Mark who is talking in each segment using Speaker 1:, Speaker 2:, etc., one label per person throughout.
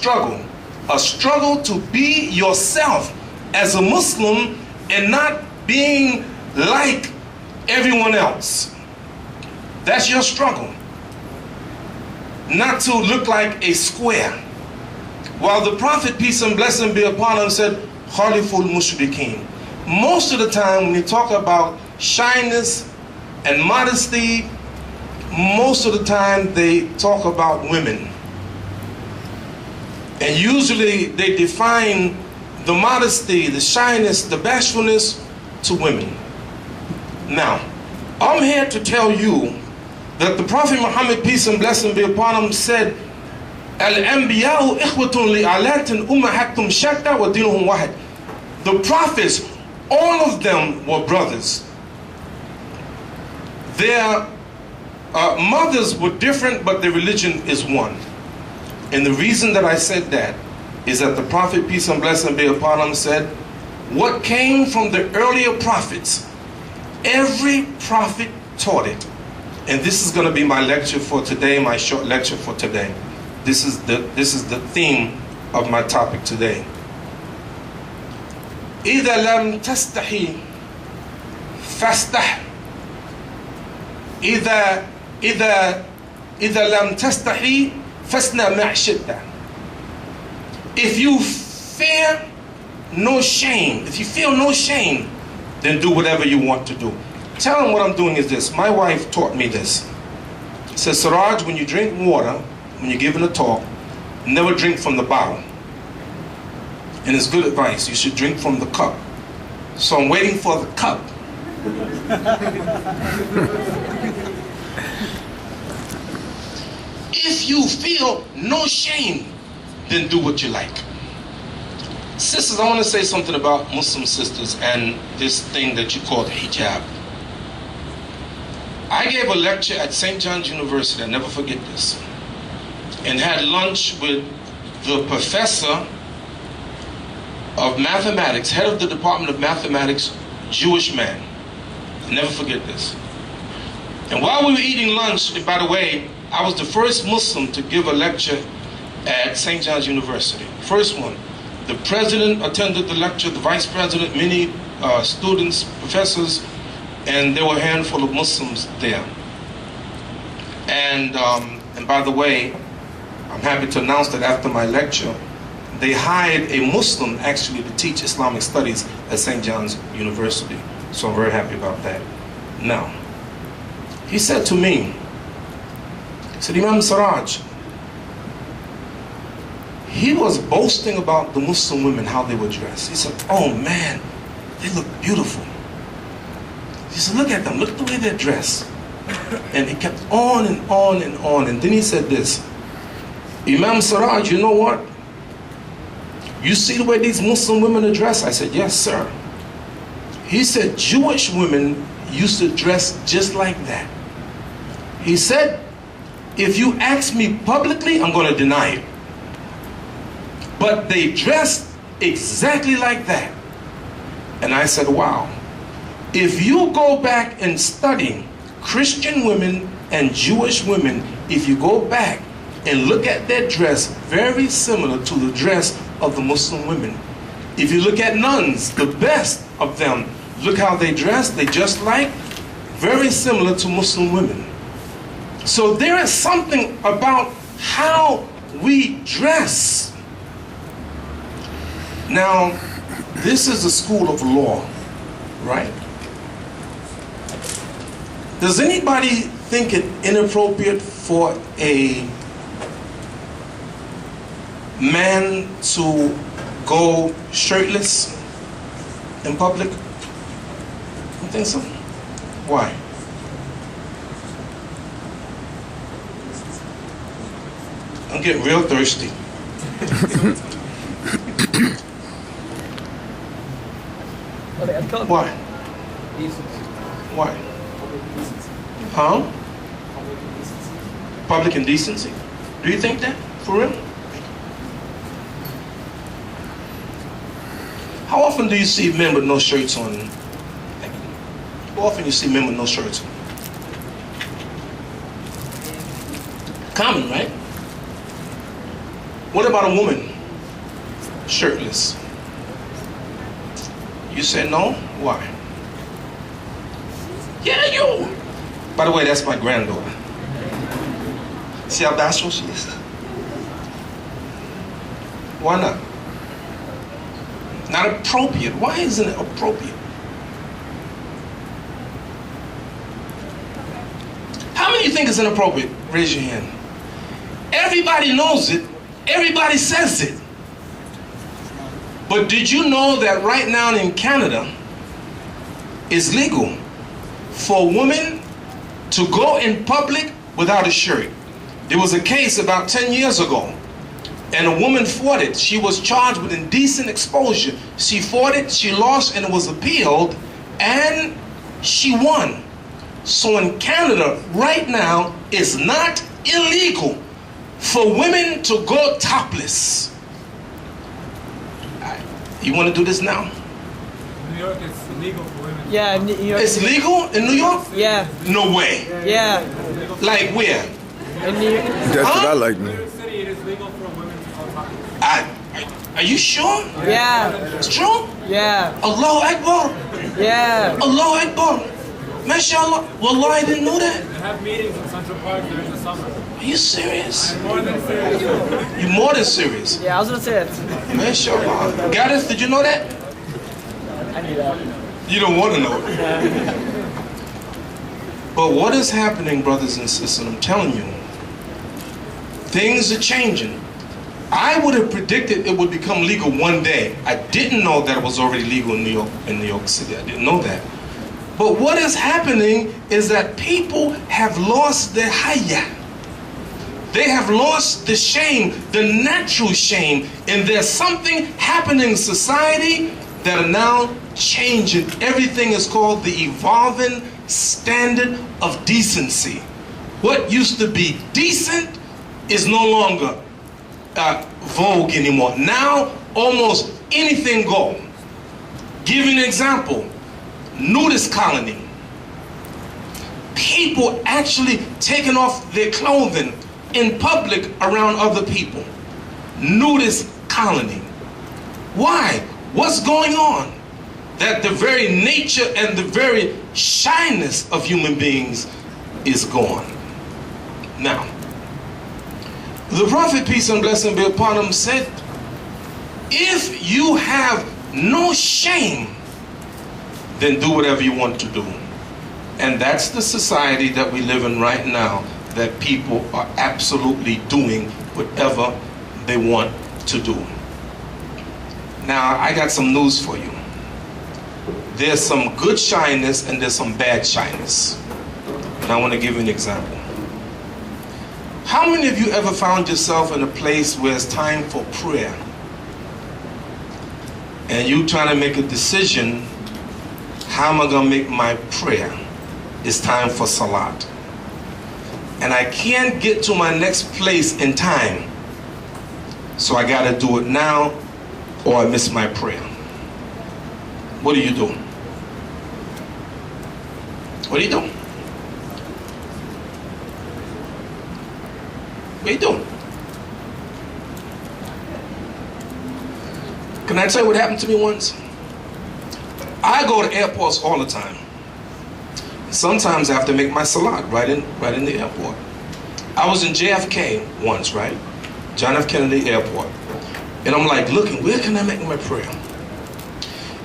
Speaker 1: a struggle to be yourself as a Muslim and not being like everyone else. That's your struggle. Not to look like a square. While the Prophet, peace and blessing be upon him, said, Khaliful Mushrikeen. Most of the time when you talk about shyness and modesty, most of the time they talk about women. And usually they define the modesty, the shyness, the bashfulness to women. Now, I'm here to tell you that the Prophet Muhammad, peace and blessing be upon him, said, Al-Anbiya'u ikhwatun li'alatin ummahatum shatta wa dinuhum wahid. The prophets, all of them were brothers. Their mothers were different, but their religion is one. And the reason that I said that is that the Prophet, peace and blessing be upon him, said, what came from the earlier prophets, every prophet taught it. And this is going to be my lecture for today, my short lecture for today. This is the theme of my topic today. إذا لم تستحي فاستح. إذا لم تستحي فاصنع مع شدة. If you fear no shame, if you feel no shame, then do whatever you want to do. Tell them what I'm doing is this. My wife taught me this. She says, Siraj, when you drink water, when you're giving a talk, never drink from the bottle. And it's good advice. You should drink from the cup. So I'm waiting for the cup. If you feel no shame, then do what you like. Sisters, I want to say something about Muslim sisters and this thing that you call the hijab. I gave a lecture at St. John's University, I'll never forget this, and had lunch with the professor of mathematics, head of the Department of Mathematics, Jewish man. I'll never forget this. And while we were eating lunch, and by the way, I was the first Muslim to give a lecture at St. John's University. First one. The president attended the lecture, the vice president, many students, professors, and there were a handful of Muslims there. And by the way, I'm happy to announce that after my lecture, they hired a Muslim actually to teach Islamic studies at St. John's University. So I'm very happy about that. Now, he said to me, he said, Imam Siraj, he was boasting about the Muslim women, how they were dressed. He said, oh man, they look beautiful. He said, look at them, look at the way they're dressed. And he kept on and on and on. And then he said this, Imam Siraj, you know what? You see the way these Muslim women are dressed? I said, yes, sir. He said, Jewish women used to dress just like that. He said, if you ask me publicly, I'm going to deny it. But they dressed exactly like that. And I said, wow. If you go back and study Christian women and Jewish women, if you go back and look at their dress, very similar to the dress of the Muslim women. If you look at nuns, the best of them, look how they dress, they just like, very similar to Muslim women. So there is something about how we dress. Now, this is a school of law, right? Does anybody think it inappropriate for a man to go shirtless in public? You think so? Why? I'm getting real thirsty. Why? Why? Huh? Public indecency. Do you think that? For real? How often do you see men with no shirts on? How often do you see men with no shirts on? Common, right? What about a woman shirtless? You say no? Why? Yeah, you. By the way, that's my granddaughter. See how bashful she is? Why not? Not appropriate. Why isn't it appropriate? How many of you think it's inappropriate? Raise your hand. Everybody knows it. Everybody says it. But did you know that right now in Canada, it's legal for women to go in public without a shirt? There was a case about 10 years ago, and a woman fought it. She was charged with indecent exposure. She fought it, she lost, and it was appealed, and she won. So in Canada, right now, it's not illegal for women to go topless. You want to do this now?
Speaker 2: In New York, it's legal for women.
Speaker 3: Yeah, in New York.
Speaker 1: It's legal in New York?
Speaker 3: Yeah.
Speaker 1: No way.
Speaker 3: Yeah.
Speaker 1: Like where?
Speaker 3: In New York.
Speaker 4: That's what I like,
Speaker 2: In New
Speaker 4: man.
Speaker 2: York City, it is legal for women to go topless.
Speaker 1: Are you sure?
Speaker 3: Yeah.
Speaker 1: It's true?
Speaker 3: Yeah.
Speaker 1: Allahu Akbar.
Speaker 3: Yeah.
Speaker 1: Allahu Akbar. MashaAllah. Wallah, I didn't know that.
Speaker 2: They have meetings in Central Park during the summer.
Speaker 1: Are you serious?
Speaker 2: I'm more than serious.
Speaker 1: You're more than serious.
Speaker 3: Yeah, I was gonna say it.
Speaker 1: MashaAllah. Gareth, did you know that?
Speaker 3: I knew that.
Speaker 1: You don't want to know it. But what is happening, brothers and sisters, I'm telling you, things are changing. I would have predicted it would become legal one day. I didn't know that it was already legal in New York City. I didn't know that. But what is happening is that people have lost their Hayaah. They have lost the shame, the natural shame, and there's something happening in society that are now changing. Everything is called the evolving standard of decency. What used to be decent is no longer vogue anymore. Now, almost anything goes. Give you an example. Nudist colony. People actually taking off their clothing in public around other people. Nudist colony. Why? What's going on? That the very nature and the very shyness of human beings is gone. Now, the Prophet, peace and blessing be upon him, said, if you have no shame, then do whatever you want to do. And that's the society that we live in right now, that people are absolutely doing whatever they want to do. Now, I got some news for you. There's some good shyness and there's some bad shyness. And I want to give you an example. How many of you ever found yourself in a place where it's time for prayer and you trying to make a decision, how am I going to make my prayer? It's time for Salat. And I can't get to my next place in time, so I got to do it now or I miss my prayer. What do you do? What do you do? What are you doing? Can I tell you what happened to me once? I go to airports all the time. Sometimes I have to make my salat right in the airport. I was in JFK once, right? John F. Kennedy Airport. And I'm like, looking, where can I make my prayer?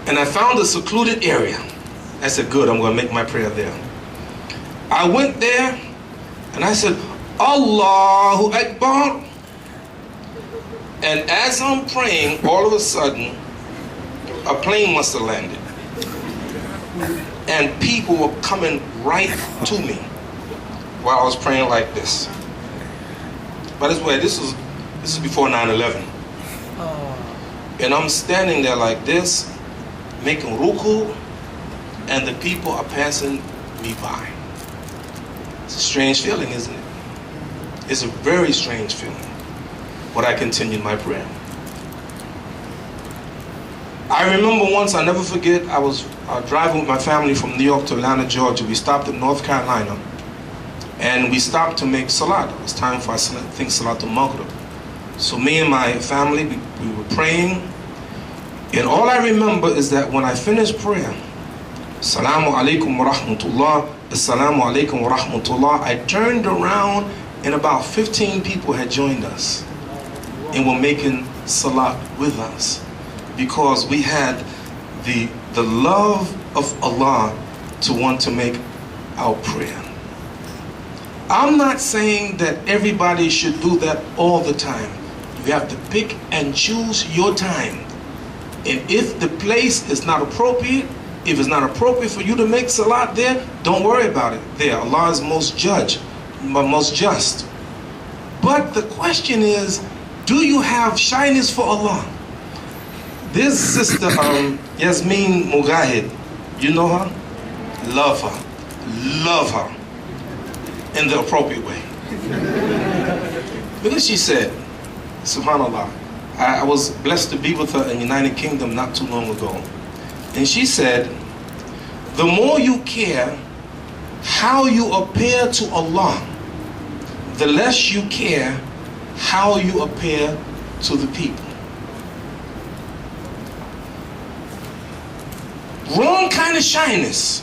Speaker 1: And I found a secluded area. I said, good, I'm going to make my prayer there. I went there and I said, Allahu Akbar. And as I'm praying, all of a sudden, a plane must have landed. And people were coming right to me while I was praying like this. By the way, this is before 9/11. And I'm standing there like this, making ruku, and the people are passing me by. It's a strange feeling, isn't it? It's a very strange feeling. But I continued my prayer. I remember once, I'll never forget, I was driving with my family from New York to Atlanta, Georgia. We stopped in North Carolina, and we stopped to make salat. It was time for, I think, Salatul Maghrib. So me and my family, we were praying. And all I remember is that when I finished prayer, Assalamu alaikum wa rahmatullah, Assalamu alaikum wa rahmatullah, I turned around and about 15 people had joined us and were making salat with us, because we had the love of Allah to want to make our prayer. I'm not saying that everybody should do that all the time. You have to pick and choose your time. And if the place is not appropriate, if it's not appropriate for you to make salat there, don't worry about it there. Allah is most just. But the question is, do you have shyness for Allah? This sister, Yasmin Mugahid, you know her? Love her. Love her. In the appropriate way. Look what she said. Subhanallah. I was blessed to be with her in the United Kingdom not too long ago. And she said, the more you care how you appear to Allah, the less you care how you appear to the people. Wrong kind of shyness.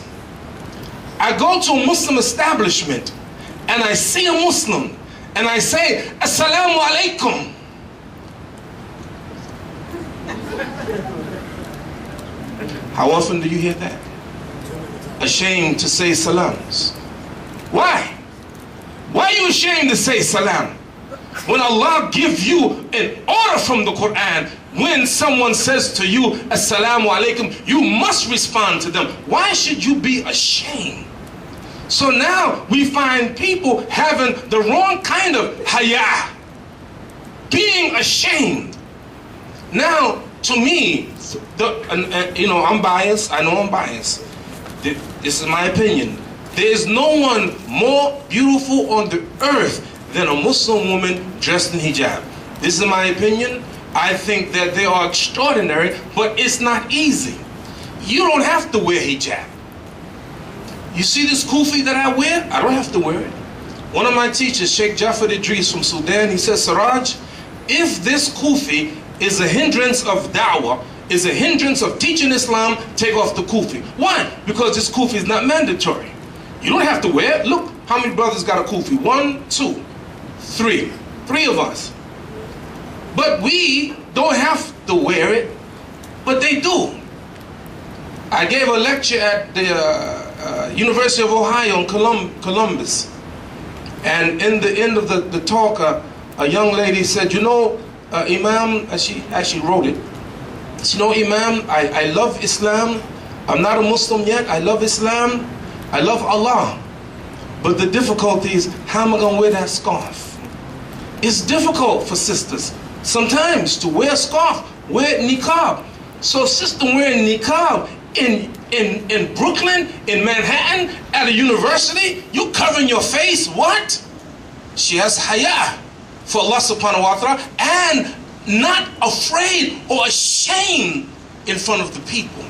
Speaker 1: I go to a Muslim establishment and I see a Muslim and I say, Assalamu alaikum. How often do you hear that? Ashamed to say salams. Why? Why are you ashamed to say salam? When Allah gives you an order from the Quran, when someone says to you, Assalamu alaikum, you must respond to them. Why should you be ashamed? So now we find people having the wrong kind of hayaah, being ashamed. Now, to me, I'm biased. I know I'm biased. This is my opinion. There is no one more beautiful on the earth than a Muslim woman dressed in hijab. This is my opinion. I think that they are extraordinary, but it's not easy. You don't have to wear hijab. You see this kufi that I wear? I don't have to wear it. One of my teachers, Sheikh Jafar Idris from Sudan, he says, Siraj, if this kufi is a hindrance of da'wah, is a hindrance of teaching Islam, take off the kufi. Why? Because this kufi is not mandatory. You don't have to wear it. Look how many brothers got a kufi. 1, 2, 3. 3 of us. But we don't have to wear it, but they do. I gave a lecture at the University of Ohio in Columbus. And in the end of the talk, a young lady said, you know, Imam, she actually wrote it. You know, Imam, I love Islam. I'm not a Muslim yet. I love Islam. I love Allah. But the difficulty is, how am I going to wear that scarf? It's difficult for sisters sometimes to wear a scarf, wear niqab. So sister wearing niqab in Brooklyn, in Manhattan, at a university, you covering your face, what? She has hayaah for Allah subhanahu wa ta'ala and not afraid or ashamed in front of the people.